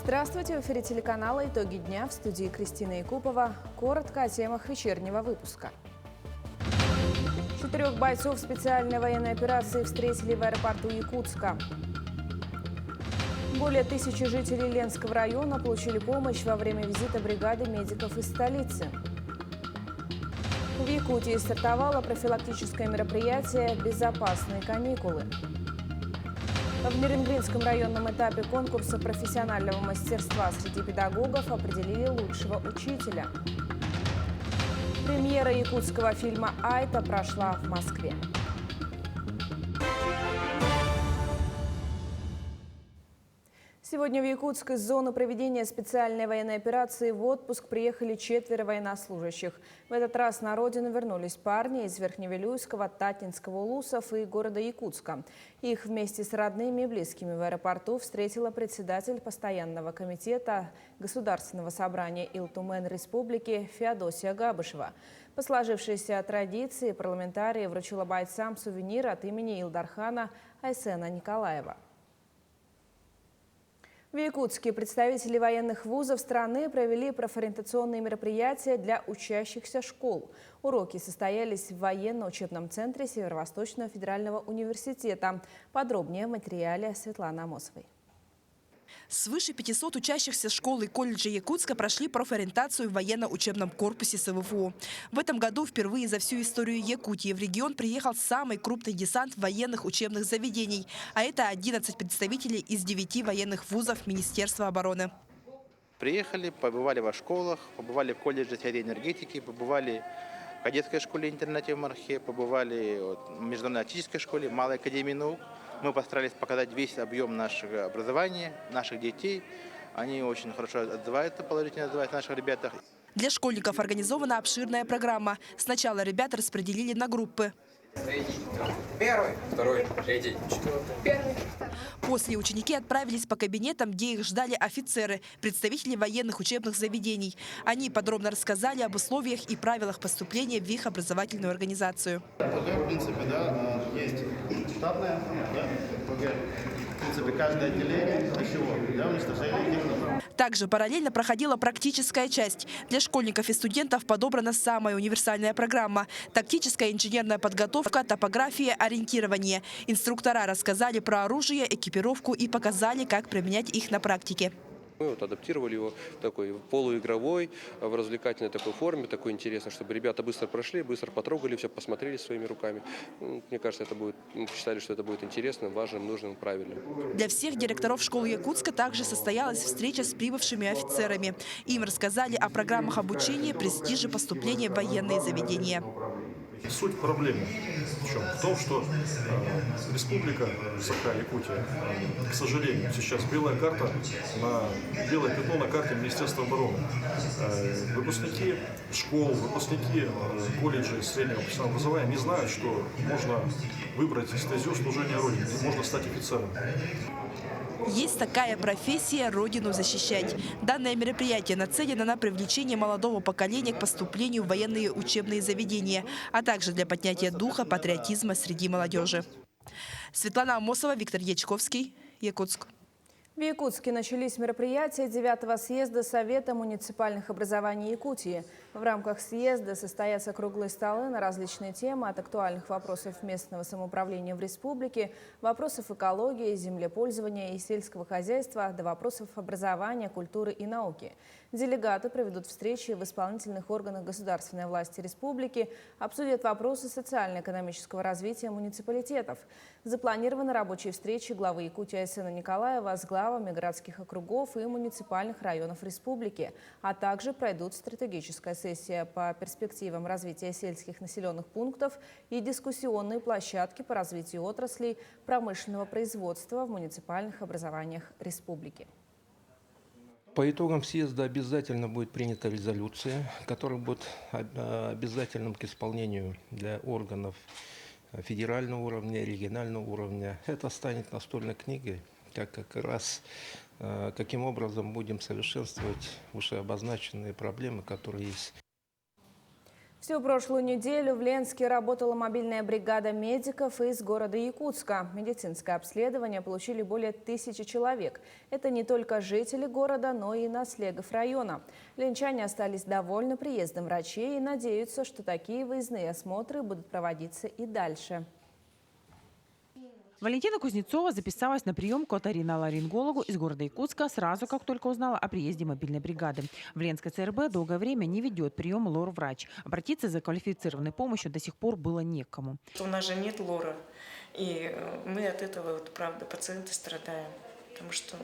Здравствуйте! В эфире телеканала «Итоги дня», в студии Кристина Якупова. Коротко о темах вечернего выпуска. 4 бойцов специальной военной операции встретили в аэропорту Якутска. Более 1000 жителей Ленского района получили помощь во время визита бригады медиков из столицы. В Якутии стартовало профилактическое мероприятие «Безопасные каникулы». В Нерюнгринском районном этапе конкурса профессионального мастерства среди педагогов определили лучшего учителя. Премьера якутского фильма «Айта» прошла в Москве. Сегодня в Якутск из зоны проведения специальной военной операции в отпуск приехали 4 военнослужащих. В этот раз на родину вернулись парни из Верхневилюйского, Татинского, Улусов и города Якутска. Их вместе с родными и близкими в аэропорту встретила председатель постоянного комитета Государственного собрания Илтумен Республики Феодосия Габышева. По сложившейся традиции парламентарий вручила бойцам сувенир от имени Илдархана Айсена Николаева. В Якутске представители военных вузов страны провели профориентационные мероприятия для учащихся школ. Уроки состоялись в военно-учебном центре Северо-Восточного федерального университета. Подробнее в материале Светланы Амосовой. Свыше 500 учащихся школ и колледжей Якутска прошли профориентацию в военно-учебном корпусе СВФУ. В этом году впервые за всю историю Якутии в регион приехал самый крупный десант военных учебных заведений. А это 11 представителей из 9 военных вузов Министерства обороны. Приехали, побывали во школах, побывали в колледже теории энергетики, побывали в кадетской школе-интернате в Мархе, побывали в международной артиллерийской школе, Малой академии наук. Мы постарались показать весь объем нашего образования, наших детей. Они очень хорошо отзываются, положительно отзываются о наших ребятах. Для школьников организована обширная программа. Сначала ребят распределили на группы. Первый, второй, третий, четвертый. Первый. После ученики отправились по кабинетам, где их ждали офицеры, представители военных учебных заведений. Они подробно рассказали об условиях и правилах поступления в их образовательную организацию. В принципе, да, есть штатная, да, в принципе, каждое отделение для чего? Для уничтожения техники. Также параллельно проходила практическая часть. Для школьников и студентов подобрана самая универсальная программа. Тактическая инженерная подготовка, топография, ориентирование. Инструктора рассказали про оружие, экипировку и показали, как применять их на практике. Мы адаптировали его в такой полуигровой, в развлекательной такой форме, такой интересной, чтобы ребята быстро прошли, быстро потрогали все, посмотрели своими руками. Мне кажется, мы считали, что это будет интересным, важным, нужным, правильным. Для всех директоров школ Якутска также состоялась встреча с прибывшими офицерами. Им рассказали о программах обучения, престиже поступления в военные заведения. Суть проблемы в том, что республика Саха-Якутия, к сожалению, сейчас белая белое пятно на карте Министерства обороны. Выпускники школ, выпускники колледжей среднего профессионального образования не знают, что можно выбрать стезю служения Родине, можно стать офицером. Есть такая профессия – Родину защищать. Данное мероприятие нацелено на привлечение молодого поколения к поступлению в военные учебные заведения, а также для поднятия духа патриотизма среди молодежи. Светлана Амосова, Виктор Ячковский, Якутск. В Якутске начались мероприятия 9-го съезда Совета муниципальных образований Якутии. В рамках съезда состоятся круглые столы на различные темы, от актуальных вопросов местного самоуправления в республике, вопросов экологии, землепользования и сельского хозяйства до вопросов образования, культуры и науки. Делегаты проведут встречи в исполнительных органах государственной власти республики, обсудят вопросы социально-экономического развития муниципалитетов. Запланированы рабочие встречи главы Якутии Айсена Николаева с главами городских округов и муниципальных районов республики, а также пройдут стратегическая сессия по перспективам развития сельских населенных пунктов и дискуссионные площадки по развитию отраслей промышленного производства в муниципальных образованиях республики. По итогам съезда обязательно будет принята резолюция, которая будет обязательным к исполнению для органов федерального уровня, регионального уровня. Это станет настольной книгой, как раз каким образом будем совершенствовать уже обозначенные проблемы, которые есть. Всю прошлую неделю в Ленске работала мобильная бригада медиков из города Якутска. Медицинское обследование получили более 1000 человек. Это не только жители города, но и наследников района. Ленчане остались довольны приездом врачей и надеются, что такие выездные осмотры будут проводиться и дальше. Валентина Кузнецова записалась на прием к оториноларингологу из города Якутска сразу, как только узнала о приезде мобильной бригады. В Ленской ЦРБ долгое время не ведет прием лор-врач. Обратиться за квалифицированной помощью до сих пор было некому. У нас же нет лора, и мы от этого, правда, пациенты страдаем. Потому что,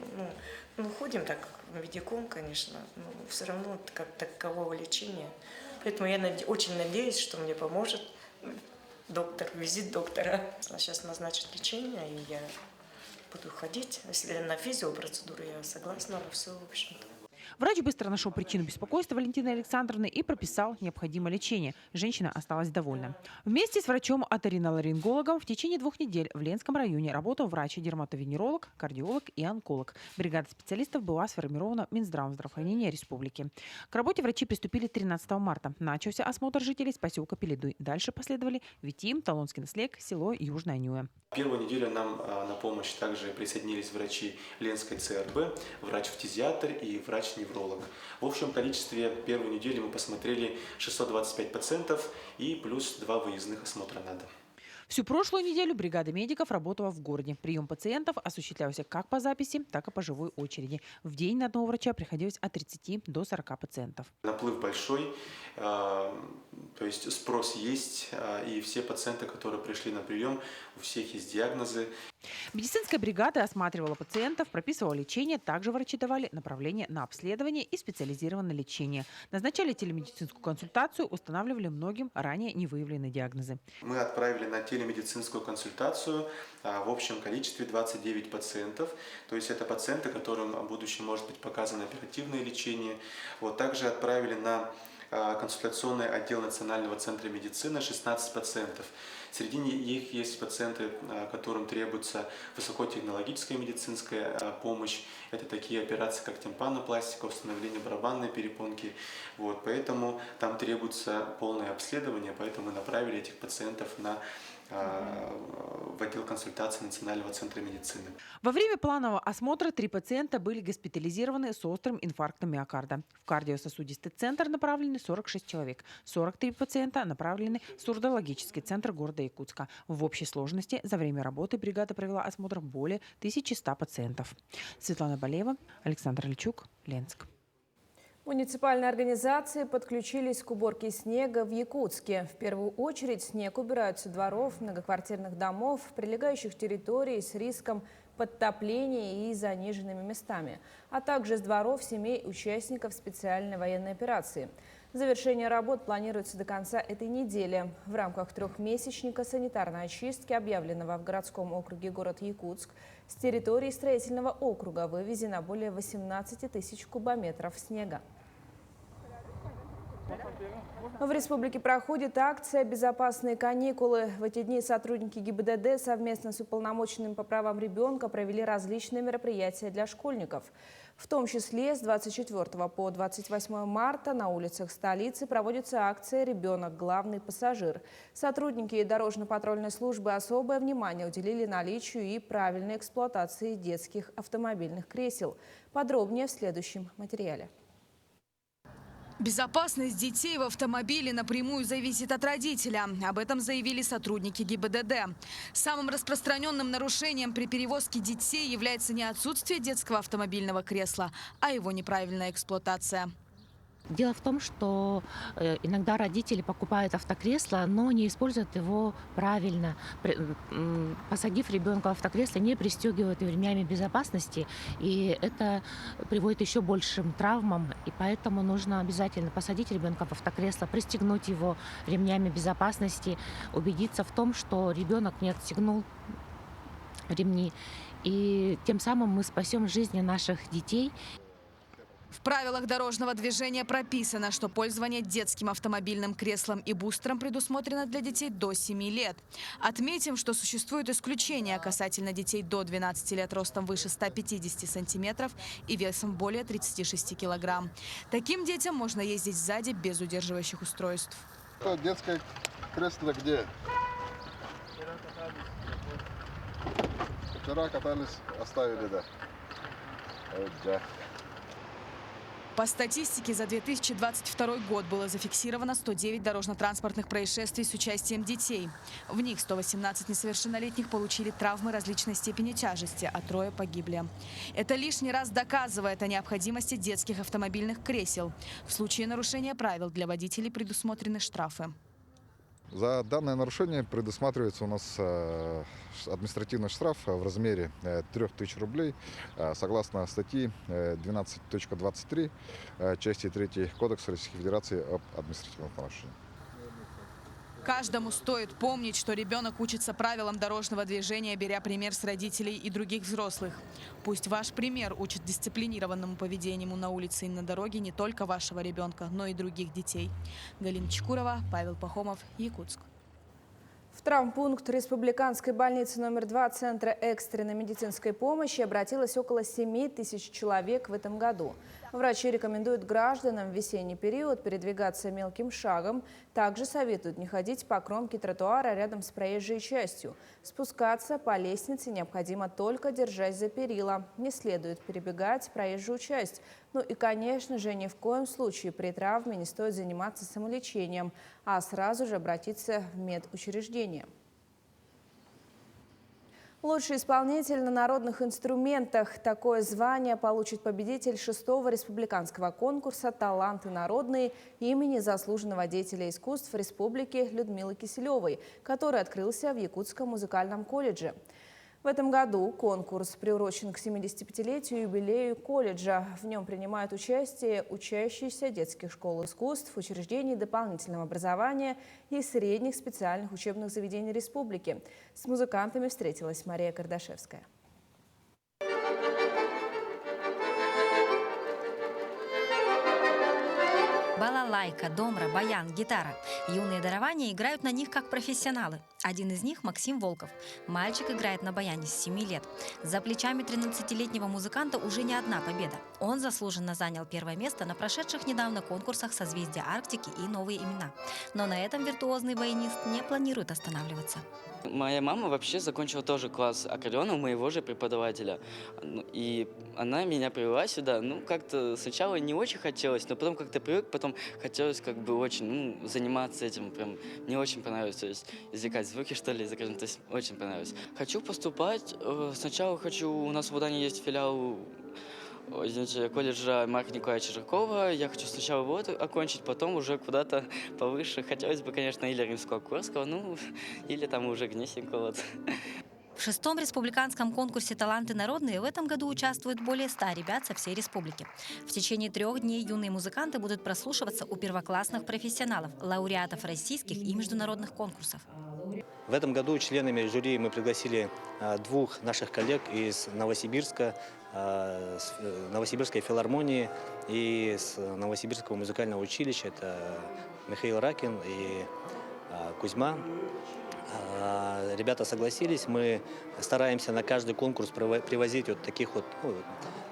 ходим так в медикум, конечно, но все равно как такового лечения. Поэтому я очень надеюсь, что мне поможет визит доктора. Сейчас назначит лечение, и я буду ходить. Если на физиопроцедуру, я согласна на все, в общем-то. Врач быстро нашел причину беспокойства Валентины Александровны и прописал необходимое лечение. Женщина осталась довольна. Вместе с врачом-оториноларингологом в течение 2 недель в Ленском районе работал врач-дерматовенеролог, кардиолог и онколог. Бригада специалистов была сформирована Минздравом здравоохранения республики. К работе врачи приступили 13 марта. Начался осмотр жителей с поселка Пеледуй. Дальше последовали Витим, Талонский наслег, село Южная Нюя. Первую неделю нам на помощь также присоединились врачи Ленской ЦРБ, врач-фтизиатр и врач-невролог. В общем количестве первой недели мы посмотрели 625 пациентов и плюс 2 выездных осмотра на дом. Всю прошлую неделю бригада медиков работала в городе. Прием пациентов осуществлялся как по записи, так и по живой очереди. В день на одного врача приходилось от 30 до 40 пациентов. Наплыв большой, то есть спрос есть, и все пациенты, которые пришли на прием, у всех есть диагнозы. Медицинская бригада осматривала пациентов, прописывала лечение. Также врачи давали направление на обследование и специализированное лечение. Назначали телемедицинскую консультацию, устанавливали многим ранее невыявленные диагнозы. Мы отправили на телемедицинскую консультацию в общем количестве 29 пациентов. То есть это пациенты, которым в будущем может быть показано оперативное лечение. Также отправили на консультационный отдел Национального центра медицины 16 пациентов. Среди них есть пациенты, которым требуется высокотехнологическая медицинская помощь. Это такие операции, как тимпанопластика, установление барабанной перепонки. Поэтому там требуется полное обследование, поэтому мы направили этих пациентов в отдел консультации Национального центра медицины. Во время планового осмотра 3 пациента были госпитализированы с острым инфарктом миокарда. В кардиососудистый центр направлены 46 человек. 43 пациента направлены в сурдологический центр города Якутска. В общей сложности за время работы бригада провела осмотр более 1100 пациентов. Светлана Болева, Александр Ильчук, Ленск. Муниципальные организации подключились к уборке снега в Якутске. В первую очередь снег убирают со дворов, многоквартирных домов, прилегающих территорий с риском подтопления и заниженными местами, а также с дворов семей участников специальной военной операции. Завершение работ планируется до конца этой недели. В рамках 3-месячника санитарной очистки, объявленного в городском округе город Якутск, с территории строительного округа вывезено более 18 тысяч кубометров снега. В республике проходит акция «Безопасные каникулы». В эти дни сотрудники ГИБДД совместно с уполномоченным по правам ребенка провели различные мероприятия для школьников. В том числе с 24 по 28 марта на улицах столицы проводится акция «Ребенок – главный пассажир». Сотрудники дорожно-патрульной службы особое внимание уделили наличию и правильной эксплуатации детских автомобильных кресел. Подробнее в следующем материале. Безопасность детей в автомобиле напрямую зависит от родителя. Об этом заявили сотрудники ГИБДД. Самым распространенным нарушением при перевозке детей является не отсутствие детского автомобильного кресла, а его неправильная эксплуатация. Дело в том, что иногда родители покупают автокресло, но не используют его правильно. Посадив ребенка в автокресло, не пристегивают ремнями безопасности, и это приводит еще большим травмам. И поэтому нужно обязательно посадить ребенка в автокресло, пристегнуть его ремнями безопасности, убедиться в том, что ребенок не отстегнул ремни. И тем самым мы спасем жизни наших детей. В правилах дорожного движения прописано, что пользование детским автомобильным креслом и бустером предусмотрено для детей до 7 лет. Отметим, что существуют исключения касательно детей до 12 лет ростом выше 150 сантиметров и весом более 36 килограмм. Таким детям можно ездить сзади без удерживающих устройств. Детское кресло где? Вчера катались, оставили, да. Да. По статистике, за 2022 год было зафиксировано 109 дорожно-транспортных происшествий с участием детей. В них 118 несовершеннолетних получили травмы различной степени тяжести, а 3 погибли. Это лишний раз доказывает о необходимости детских автомобильных кресел. В случае нарушения правил для водителей предусмотрены штрафы. За данное нарушение предусматривается у нас административный штраф в размере 3000 рублей согласно статьи 12.23 части 3 Кодекса Российской Федерации об административном правонарушении. Каждому стоит помнить, что ребенок учится правилам дорожного движения, беря пример с родителей и других взрослых. Пусть ваш пример учит дисциплинированному поведению на улице и на дороге не только вашего ребенка, но и других детей. Галина Чекурова, Павел Пахомов, Якутск. В травмпункт Республиканской больницы номер 2 Центра экстренной медицинской помощи обратилось около 7000 человек в этом году. Врачи рекомендуют гражданам в весенний период передвигаться мелким шагом. Также советуют не ходить по кромке тротуара рядом с проезжей частью. Спускаться по лестнице необходимо только держась за перила. Не следует перебегать проезжую часть. Ну и, конечно же, ни в коем случае при травме не стоит заниматься самолечением, а сразу же обратиться в медучреждение. Лучший исполнитель на народных инструментах. Такое звание получит победитель 6-го республиканского конкурса «Таланты народные» имени заслуженного деятеля искусств республики Людмилы Киселевой, который открылся в Якутском музыкальном колледже. В этом году конкурс приурочен к 75-летию юбилею колледжа. В нем принимают участие учащиеся детских школ искусств, учреждений дополнительного образования и средних специальных учебных заведений республики. С музыкантами встретилась Мария Кардашевская. Балалайка, домра, баян, гитара. Юные дарования играют на них как профессионалы. Один из них – Максим Волков. Мальчик играет на баяне с 7 лет. За плечами 13-летнего музыканта уже не одна победа. Он заслуженно занял первое место на прошедших недавно конкурсах «Созвездие Арктики» и «Новые имена». Но на этом виртуозный баянист не планирует останавливаться. Моя мама вообще закончила тоже класс аккордеона у моего же преподавателя. И она меня привела сюда. Как-то сначала не очень хотелось, но потом как-то привык, потом хотелось очень заниматься этим. Прям мне очень понравилось, то есть извлекать звуки, что ли, то есть очень понравилось. Хочу поступать. Сначала у нас в Удане есть филиал колледжа Марка Николаевича Жиркова. Я хочу сначала его окончить, потом уже куда-то повыше. Хотелось бы, конечно, или Римского-Корского, или там уже Гнесинского. В 6-м республиканском конкурсе «Таланты народные» в этом году участвуют более 100 ребят со всей республики. В течение 3 дней юные музыканты будут прослушиваться у первоклассных профессионалов, лауреатов российских и международных конкурсов. В этом году членами жюри мы пригласили 2 наших коллег из Новосибирска, с Новосибирской филармонии и с Новосибирского музыкального училища. Это Михаил Ракин и Кузьма. Ребята согласились, мы стараемся на каждый конкурс привозить таких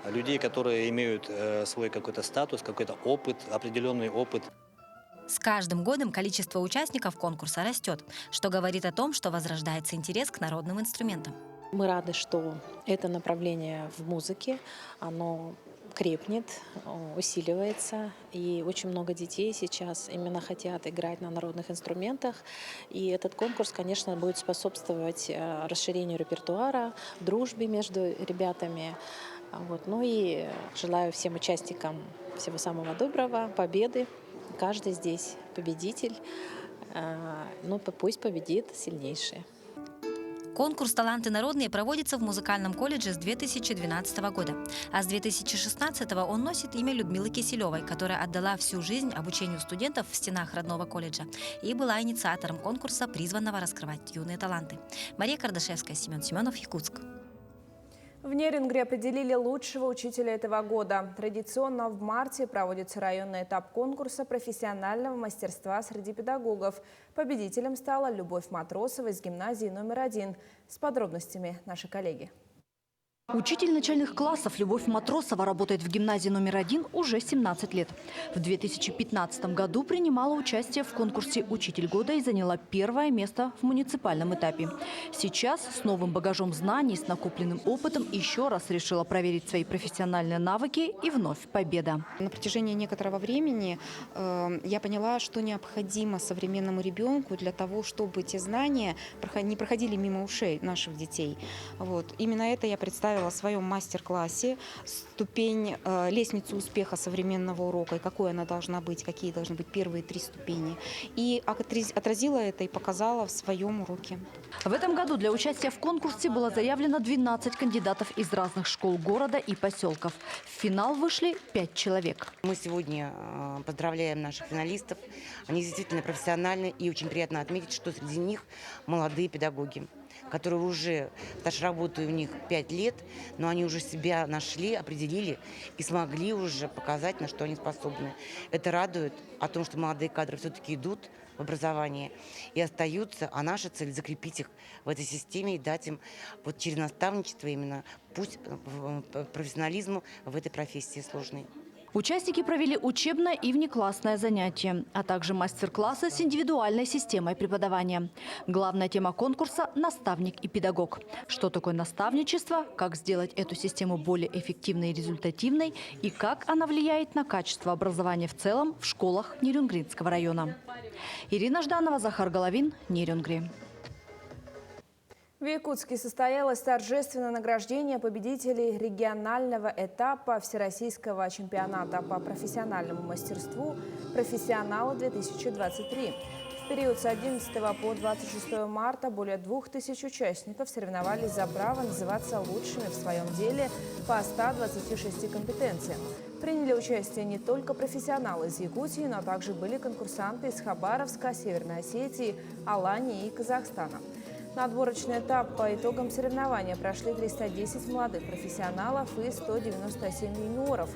людей, которые имеют свой какой-то статус, какой-то опыт, определенный опыт. С каждым годом количество участников конкурса растет, что говорит о том, что возрождается интерес к народным инструментам. Мы рады, что это направление в музыке, оно крепнет, усиливается. И очень много детей сейчас именно хотят играть на народных инструментах. И этот конкурс, конечно, будет способствовать расширению репертуара, дружбе между ребятами. И желаю всем участникам всего самого доброго, победы. Каждый здесь победитель, пусть победит сильнейший. Конкурс «Таланты народные» проводится в музыкальном колледже с 2012 года. А с 2016 он носит имя Людмилы Киселевой, которая отдала всю жизнь обучению студентов в стенах родного колледжа и была инициатором конкурса, призванного раскрывать юные таланты. Мария Кардашевская, Семен Семенов, Якутск. В Нерюнгри определили лучшего учителя этого года. Традиционно в марте проводится районный этап конкурса профессионального мастерства среди педагогов. Победителем стала Любовь Матросова из гимназии номер 1. С подробностями наши коллеги. Учитель начальных классов Любовь Матросова работает в гимназии номер 1 уже 17 лет. В 2015 году принимала участие в конкурсе «Учитель года» и заняла первое место в муниципальном этапе. Сейчас с новым багажом знаний, с накопленным опытом еще раз решила проверить свои профессиональные навыки, и вновь победа. На протяжении некоторого времени я поняла, что необходимо современному ребенку для того, чтобы эти знания не проходили мимо ушей наших детей. Вот. Именно это я представила в своем мастер-классе, ступень, лестницу успеха современного урока, и какой она должна быть, какие должны быть первые 3 ступени. И отразила это и показала в своем уроке. В этом году для участия в конкурсе было заявлено 12 кандидатов из разных школ города и поселков. В финал вышли 5 человек. Мы сегодня поздравляем наших финалистов. Они действительно профессиональны, и очень приятно отметить, что среди них молодые педагоги, которые уже стаж работы у них 5 лет, но они уже себя нашли, определили и смогли уже показать, на что они способны. Это радует о том, что молодые кадры все-таки идут в образование и остаются, а наша цель – закрепить их в этой системе и дать им вот через наставничество именно путь профессионализму в этой профессии сложной. Участники провели учебное и внеклассное занятие, а также мастер-классы с индивидуальной системой преподавания. Главная тема конкурса – наставник и педагог. Что такое наставничество, как сделать эту систему более эффективной и результативной, и как она влияет на качество образования в целом в школах Нерюнгринского района. Ирина Жданова, Захар Головин, Нерюнгри. В Якутске состоялось торжественное награждение победителей регионального этапа Всероссийского чемпионата по профессиональному мастерству «Профессионалы-2023». В период с 11 по 26 марта более 2000 участников соревновались за право называться лучшими в своем деле по 126 компетенциям. Приняли участие не только профессионалы из Якутии, но также были конкурсанты из Хабаровска, Северной Осетии, Алании и Казахстана. На отборочный этап по итогам соревнования прошли 310 молодых профессионалов и 197 юниоров.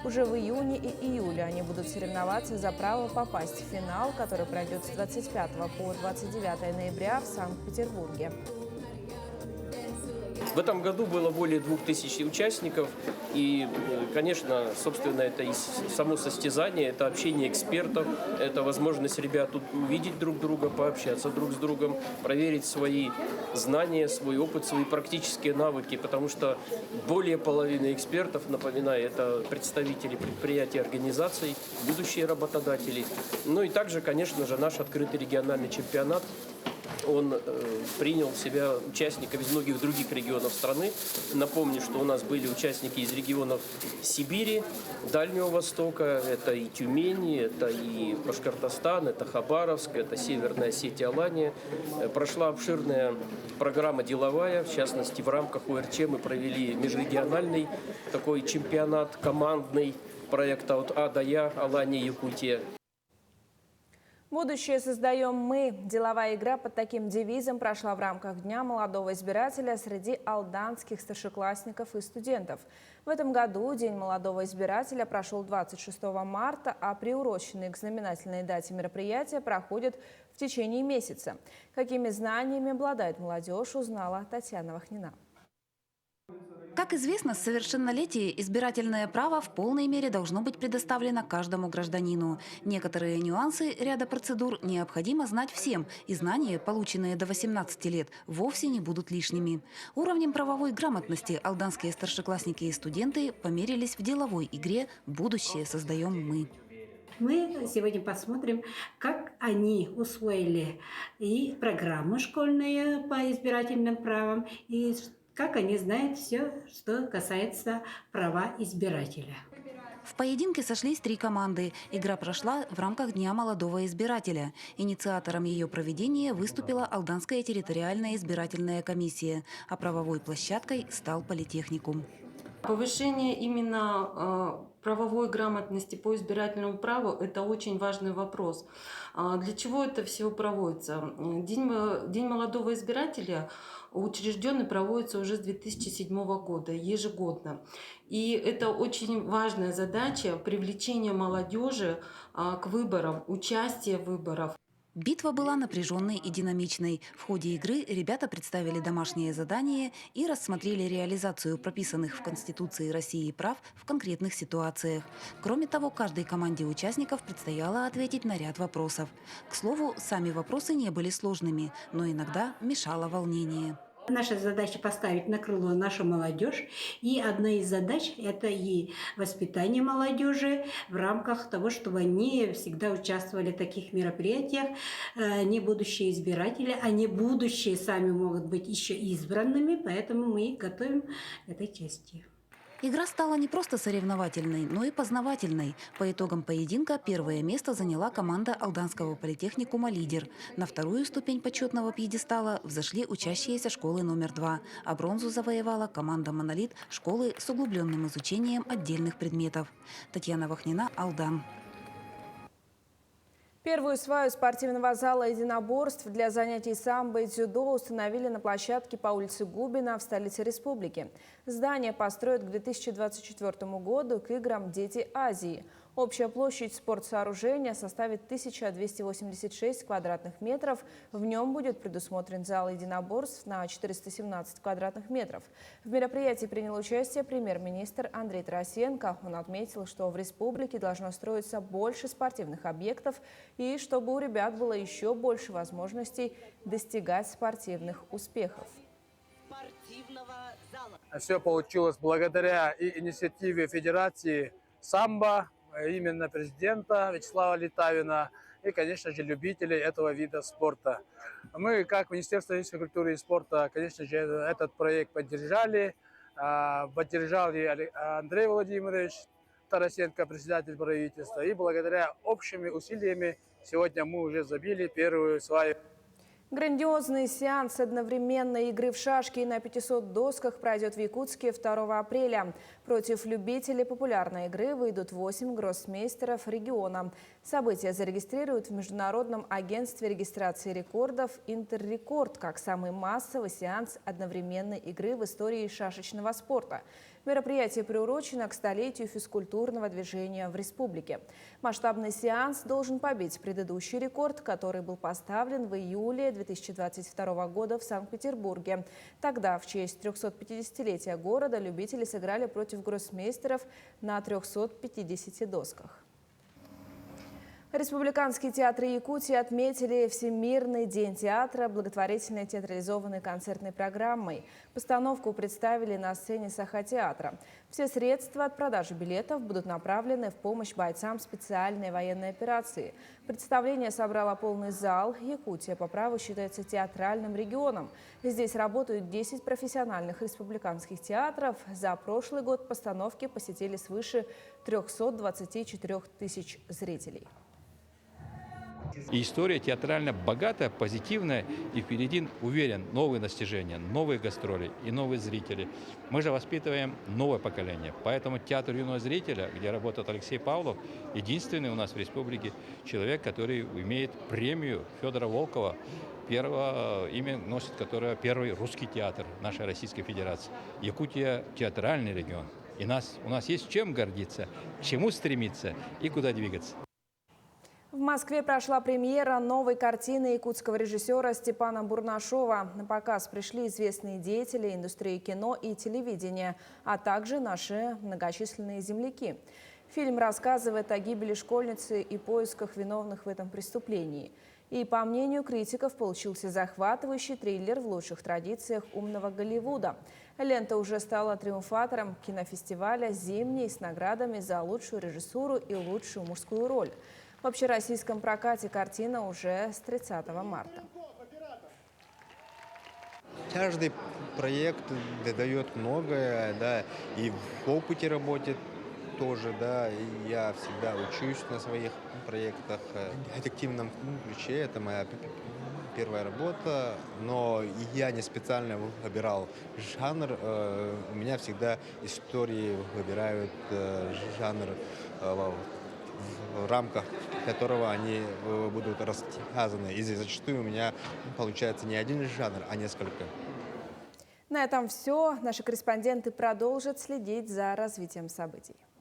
Уже в июне и июле они будут соревноваться за право попасть в финал, который пройдет с 25 по 29 ноября в Санкт-Петербурге. В этом году было более 2000 участников, и, конечно, собственно, это и само состязание, это общение экспертов, это возможность ребят тут увидеть друг друга, пообщаться друг с другом, проверить свои знания, свой опыт, свои практические навыки, потому что более половины экспертов, напоминаю, это представители предприятий, организаций, будущие работодатели. Ну и также, конечно же, наш открытый региональный чемпионат. Он принял в себя участников из многих других регионов страны. Напомню, что у нас были участники из регионов Сибири, Дальнего Востока, это и Тюмень, это и Башкортостан, это Хабаровск, это Северная Осетия, Алания. Прошла обширная программа деловая, в частности, в рамках ОРЧ мы провели межрегиональный такой чемпионат, командный проект от А до Я, Алания, Якутия. Будущее создаем мы. Деловая игра под таким девизом прошла в рамках Дня молодого избирателя среди алданских старшеклассников и студентов. В этом году День молодого избирателя прошел 26 марта, а приуроченные к знаменательной дате мероприятия проходят в течение месяца. Какими знаниями обладает молодежь, узнала Татьяна Вахнина. Как известно, с совершеннолетия избирательное право в полной мере должно быть предоставлено каждому гражданину. Некоторые нюансы ряда процедур необходимо знать всем, и знания, полученные до 18 лет, вовсе не будут лишними. Уровнем правовой грамотности алданские старшеклассники и студенты померились в деловой игре «Будущее создаем мы». Мы сегодня посмотрим, как они усвоили и программы школьные по избирательным правам, и как они знают все, что касается права избирателя. В поединке сошлись 3 команды. Игра прошла в рамках Дня молодого избирателя. Инициатором ее проведения выступила Алданская территориальная избирательная комиссия, а правовой площадкой стал политехникум. Повышение именно правовой грамотности по избирательному праву – это очень важный вопрос. Для чего это все проводится? День молодого избирателя учрежден и проводится уже с 2007 года, ежегодно. И это очень важная задача – привлечение молодежи к выборам, участие в выборах. Битва была напряженной и динамичной. В ходе игры ребята представили домашнее задание и рассмотрели реализацию прописанных в Конституции России прав в конкретных ситуациях. Кроме того, каждой команде участников предстояло ответить на ряд вопросов. К слову, сами вопросы не были сложными, но иногда мешало волнение. Наша задача поставить на крыло нашу молодежь. И одна из задач – это и воспитание молодежи в рамках того, чтобы они всегда участвовали в таких мероприятиях. Не будущие избиратели, они будущие сами могут быть еще избранными, поэтому мы их готовим к этой части. Игра стала не просто соревновательной, но и познавательной. По итогам поединка первое место заняла команда Алданского политехникума «Лидер». На вторую ступень почетного пьедестала взошли учащиеся школы номер 2, а бронзу завоевала команда «Монолит» школы с углубленным изучением отдельных предметов. Татьяна Вахнина, Алдан. Первую сваю спортивного зала единоборств для занятий самбо и дзюдо установили на площадке по улице Губина в столице республики. Здание построят к 2024 году к играм «Дети Азии». Общая площадь спортсооружения составит 1286 квадратных метров. В нем будет предусмотрен зал единоборств на 417 квадратных метров. В мероприятии принял участие премьер-министр Андрей Тарасенко. Он отметил, что в республике должно строиться больше спортивных объектов и чтобы у ребят было еще больше возможностей достигать спортивных успехов. Все получилось благодаря и инициативе Федерации самбо, именно президента Вячеслава Литавина и, конечно же, любителей этого вида спорта. Мы, как Министерство культуры и спорта, конечно же, этот проект поддержали. Поддержал и Андрей Владимирович Тарасенко, председатель правительства. И благодаря общими усилиями сегодня мы уже забили первую сваю. Грандиозный сеанс одновременной игры в шашки на 500 досках пройдет в Якутске 2 апреля. Против любителей популярной игры выйдут 8 гроссмейстеров региона. Событие зарегистрируют в Международном агентстве регистрации рекордов «Интеррекорд» как самый массовый сеанс одновременной игры в истории шашечного спорта. Мероприятие приурочено к столетию физкультурного движения в республике. Масштабный сеанс должен побить предыдущий рекорд, который был поставлен в июле 2022 года в Санкт-Петербурге. Тогда в честь 350-летия города любители сыграли против гроссмейстеров на 350 досках. Республиканские театры Якутии отметили Всемирный день театра благотворительной театрализованной концертной программой. Постановку представили на сцене Саха-театра. Все средства от продажи билетов будут направлены в помощь бойцам специальной военной операции. Представление собрало полный зал. Якутия по праву считается театральным регионом. Здесь работают 10 профессиональных республиканских театров. За прошлый год постановки посетили свыше 324 тысяч зрителей. И история театрально богатая, позитивная, и впереди, уверен, новые достижения, новые гастроли и новые зрители. Мы же воспитываем новое поколение, поэтому театр юного зрителя, где работает Алексей Павлов, единственный у нас в республике человек, который имеет премию Федора Волкова. Первое имя носит, которое первый русский театр нашей Российской Федерации. Якутия – театральный регион. И у нас есть чем гордиться, к чему стремиться и куда двигаться. В Москве прошла премьера новой картины якутского режиссера Степана Бурнашова. На показ пришли известные деятели индустрии кино и телевидения, а также наши многочисленные земляки. Фильм рассказывает о гибели школьницы и поисках виновных в этом преступлении. И, по мнению критиков, получился захватывающий триллер в лучших традициях умного Голливуда. Лента уже стала триумфатором кинофестиваля «Зимний» с наградами за лучшую режиссуру и лучшую мужскую роль. В общероссийском прокате картина уже с 30 марта. Каждый проект дает многое, да, и в опыте работы тоже, да, и я всегда учусь на своих проектах в детективном ключе. Это моя первая работа, но я не специально выбирал жанр. У меня всегда истории выбирают жанр, в рамках которого они будут рассказаны. И зачастую у меня получается не один жанр, а несколько. На этом все. Наши корреспонденты продолжат следить за развитием событий.